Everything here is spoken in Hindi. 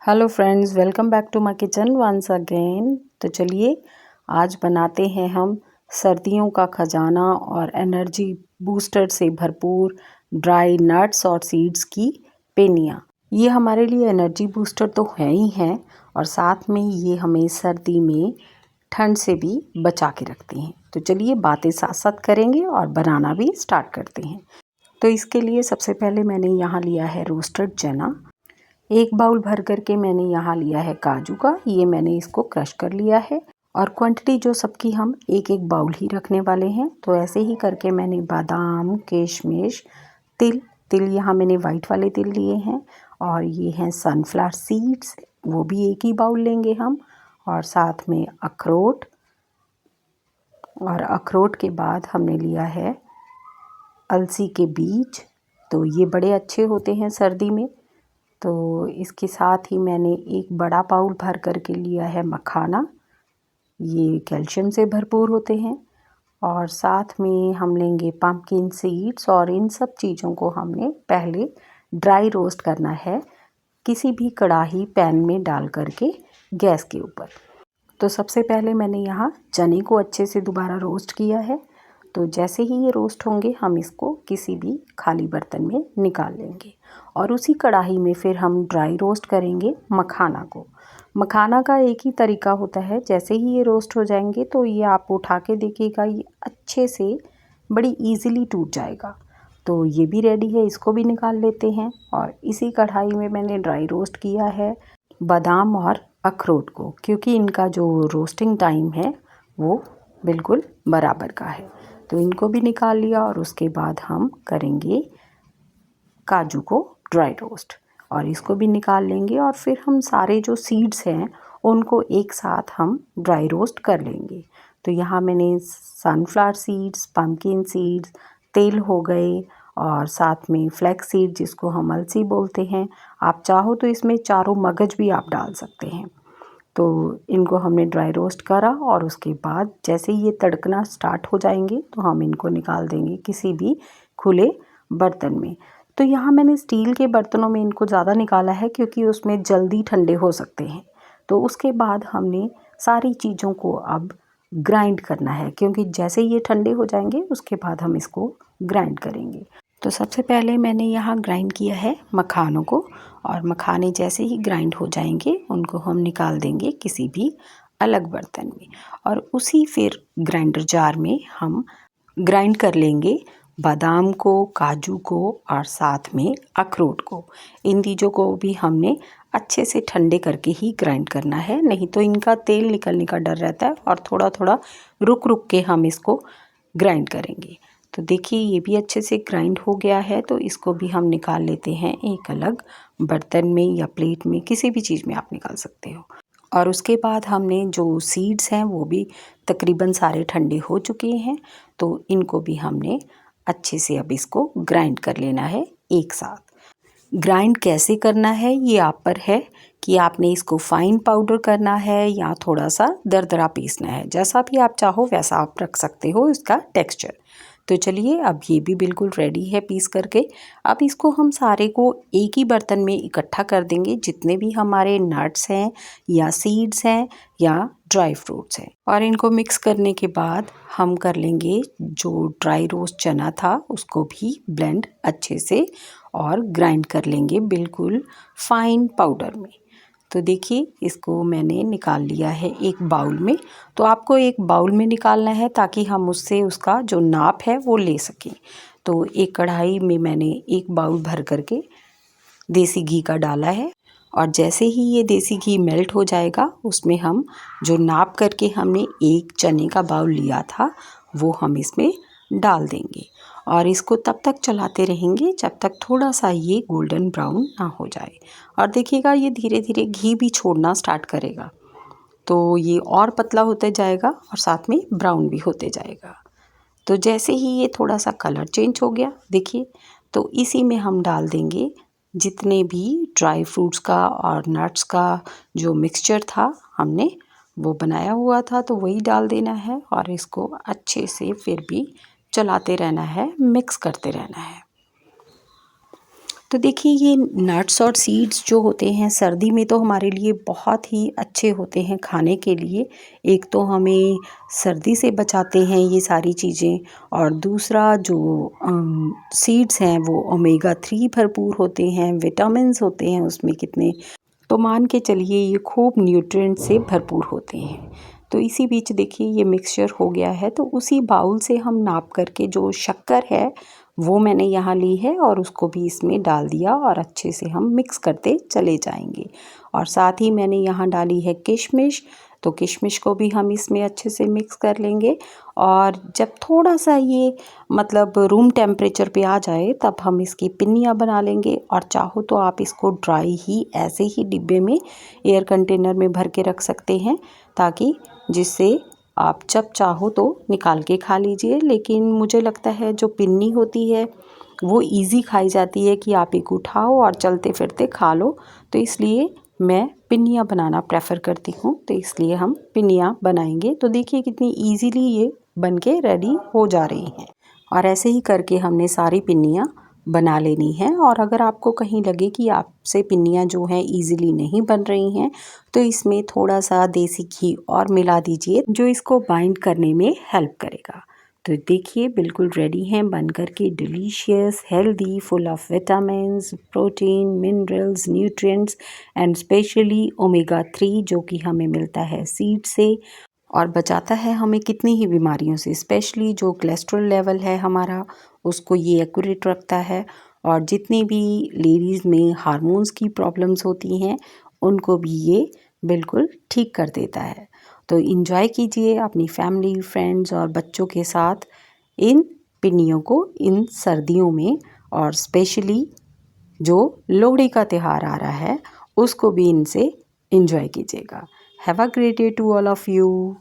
Hello friends, welcome back to my kitchen once again. तो चलिए आज बनाते हैं हम सर्दियों का खजाना और एनर्जी बूस्टर से भरपूर ड्राई नट्स और सीड्स की पेनियाँ। ये हमारे लिए एनर्जी बूस्टर तो है ही हैं और साथ में ये हमें सर्दी में ठंड से भी बचा के रखती हैं। तो चलिए बातें साथ साथ करेंगे और बनाना भी स्टार्ट करते हैं। तो इसके लिए सबसे पहले मैंने यहाँ लिया है रोस्टेड चना। 1 बाउल भर करके मैंने यहाँ लिया है काजू का, ये मैंने इसको क्रश कर लिया है। और क्वांटिटी जो सबकी हम एक एक बाउल ही रखने वाले हैं। तो ऐसे ही करके मैंने बादाम, किशमिश, तिल यहाँ मैंने वाइट वाले तिल लिए हैं और ये हैं सनफ्लावर सीड्स, वो भी एक ही बाउल लेंगे हम। और साथ में अखरोट, और अखरोट के बाद हमने लिया है अलसी के बीज। तो ये बड़े अच्छे होते हैं सर्दी में। तो इसके साथ ही मैंने एक बड़ा बाउल भर करके लिया है मखाना, ये कैल्शियम से भरपूर होते हैं। और साथ में हम लेंगे पम्पकिन सीड्स और इन सब चीज़ों को हमने पहले ड्राई रोस्ट करना है किसी भी कढ़ाई पैन में डाल करके गैस के ऊपर। तो सबसे पहले मैंने यहाँ चने को अच्छे से दोबारा रोस्ट किया है। तो जैसे ही ये रोस्ट होंगे हम इसको किसी भी खाली बर्तन में निकाल लेंगे और उसी कढ़ाई में फिर हम ड्राई रोस्ट करेंगे मखाना को। मखाना का एक ही तरीका होता है, जैसे ही ये रोस्ट हो जाएंगे तो ये आप उठा के देखिएगा, ये अच्छे से बड़ी इजीली टूट जाएगा। तो ये भी रेडी है, इसको भी निकाल लेते हैं। और इसी कढ़ाई में मैंने ड्राई रोस्ट किया है बादाम और अखरोट को, क्योंकि इनका जो रोस्टिंग टाइम है वो बिल्कुल बराबर का है। तो इनको भी निकाल लिया और उसके बाद हम करेंगे काजू को ड्राई रोस्ट और इसको भी निकाल लेंगे। और फिर हम सारे जो सीड्स हैं उनको एक साथ हम ड्राई रोस्ट कर लेंगे। तो यहाँ मैंने सनफ्लावर सीड्स, पम्पकिन सीड्स, तिल हो गए और साथ में फ्लैक्स सीड जिसको हम अलसी बोलते हैं। आप चाहो तो इसमें चारों मगज भी आप डाल सकते हैं। तो इनको हमने ड्राई रोस्ट करा और उसके बाद जैसे ही ये तड़कना स्टार्ट हो जाएंगे तो हम इनको निकाल देंगे किसी भी खुले बर्तन में। तो यहाँ मैंने स्टील के बर्तनों में इनको ज़्यादा निकाला है क्योंकि उसमें जल्दी ठंडे हो सकते हैं। तो उसके बाद हमने सारी चीज़ों को अब ग्राइंड करना है, क्योंकि जैसे ये ठंडे हो जाएंगे उसके बाद हम इसको ग्राइंड करेंगे। तो सबसे पहले मैंने यहाँ ग्राइंड किया है मखानों को और मखाने जैसे ही ग्राइंड हो जाएंगे उनको हम निकाल देंगे किसी भी अलग बर्तन में। और उसी फिर ग्राइंडर जार में हम ग्राइंड कर लेंगे बादाम को, काजू को और साथ में अखरोट को। इन चीज़ों को भी हमने अच्छे से ठंडे करके ही ग्राइंड करना है, नहीं तो इनका तेल निकलने का डर रहता है और थोड़ा थोड़ा रुक रुक के हम इसको ग्राइंड करेंगे। तो देखिए ये भी अच्छे से ग्राइंड हो गया है। तो इसको भी हम निकाल लेते हैं एक अलग बर्तन में या प्लेट में, किसी भी चीज़ में आप निकाल सकते हो। और उसके बाद हमने जो सीड्स हैं वो भी तकरीबन सारे ठंडे हो चुके हैं। तो इनको भी हमने अच्छे से अब इसको ग्राइंड कर लेना है एक साथ। ग्राइंड कैसे करना है ये आप पर है कि आपने इसको फाइन पाउडर करना है या थोड़ा सा दरदरा पीसना है। जैसा भी आप चाहो वैसा आप रख सकते हो इसका टेक्सचर। तो चलिए अब ये भी बिल्कुल रेडी है पीस करके। अब इसको हम सारे को एक ही बर्तन में इकट्ठा कर देंगे, जितने भी हमारे नट्स हैं या सीड्स हैं या ड्राई फ्रूट्स हैं। और इनको मिक्स करने के बाद हम कर लेंगे जो ड्राई रोस्ट चना था उसको भी ब्लेंड अच्छे से और ग्राइंड कर लेंगे बिल्कुल फाइन पाउडर में। तो देखिए इसको मैंने निकाल लिया है एक बाउल में। तो आपको एक बाउल में निकालना है ताकि हम उससे उसका जो नाप है वो ले सकें। तो एक कढ़ाई में मैंने एक बाउल भर करके देसी घी का डाला है और जैसे ही ये देसी घी मेल्ट हो जाएगा उसमें हम जो नाप करके हमने एक चने का बाउल लिया था वो हम इसमें डाल देंगे और इसको तब तक चलाते रहेंगे जब तक थोड़ा सा ये गोल्डन ब्राउन ना हो जाए। और देखिएगा ये धीरे धीरे घी भी छोड़ना स्टार्ट करेगा, तो ये और पतला होते जाएगा और साथ में ब्राउन भी होते जाएगा। तो जैसे ही ये थोड़ा सा कलर चेंज हो गया देखिए, तो इसी में हम डाल देंगे जितने भी ड्राई फ्रूट्स का और नट्स का जो मिक्सचर था हमने वो बनाया हुआ था, तो वही डाल देना है और इसको अच्छे से फिर भी चलाते रहना है, मिक्स करते रहना है। तो देखिए ये नट्स और सीड्स जो होते हैं सर्दी में तो हमारे लिए बहुत ही अच्छे होते हैं खाने के लिए। एक तो हमें सर्दी से बचाते हैं ये सारी चीज़ें, और दूसरा जो सीड्स हैं वो ओमेगा 3 भरपूर होते हैं, विटामिन्स होते हैं उसमें कितने, तो मान के चलिए ये खूब न्यूट्रिएंट से भरपूर होते हैं। तो इसी बीच देखिए ये मिक्सचर हो गया है, तो उसी बाउल से हम नाप करके जो शक्कर है वो मैंने यहाँ ली है और उसको भी इसमें डाल दिया और अच्छे से हम मिक्स करते चले जाएंगे। और साथ ही मैंने यहाँ डाली है किशमिश, तो किशमिश को भी हम इसमें अच्छे से मिक्स कर लेंगे। और जब थोड़ा सा ये मतलब रूम टेम्परेचर पे आ जाए तब हम इसकी पिन्नियाँ बना लेंगे, और चाहो तो आप इसको ड्राई ही ऐसे ही डिब्बे में एयर कंटेनर में भर के रख सकते हैं, ताकि जिससे आप जब चाहो तो निकाल के खा लीजिए। लेकिन मुझे लगता है जो पिन्नी होती है वो इजी खाई जाती है कि आप एक उठाओ और चलते फिरते खा लो, तो इसलिए मैं पिन्नियाँ बनाना प्रेफर करती हूँ। तो इसलिए हम पिन्नियाँ बनाएंगे। तो देखिए कितनी इजीली ये बन के रेडी हो जा रही हैं, और ऐसे ही करके हमने सारी पिन्नियाँ बना लेनी है। और अगर आपको कहीं लगे कि आपसे पिन्नियाँ जो हैं इजीली नहीं बन रही हैं, तो इसमें थोड़ा सा देसी घी और मिला दीजिए जो इसको बाइंड करने में हेल्प करेगा। तो देखिए बिल्कुल रेडी हैं बन कर के, delicious, healthy, full of vitamins, protein, minerals, nutrients and specially omega 3 जो कि हमें मिलता है सीड से, और बचाता है हमें कितनी ही बीमारियों से। स्पेशली जो कोलेस्ट्रॉल लेवल है हमारा उसको ये एक्यूरेट रखता है, और जितनी भी लेडीज़ में हार्मोन्स की प्रॉब्लम्स होती हैं उनको भी ये बिल्कुल ठीक कर देता है। तो इन्जॉय कीजिए अपनी फैमिली, फ्रेंड्स और बच्चों के साथ इन पिन्नियों को इन सर्दियों में, और स्पेशली जो लोहड़ी का त्यौहार आ रहा है उसको भी इनसे इन्जॉय कीजिएगा। Have a great day to all of you.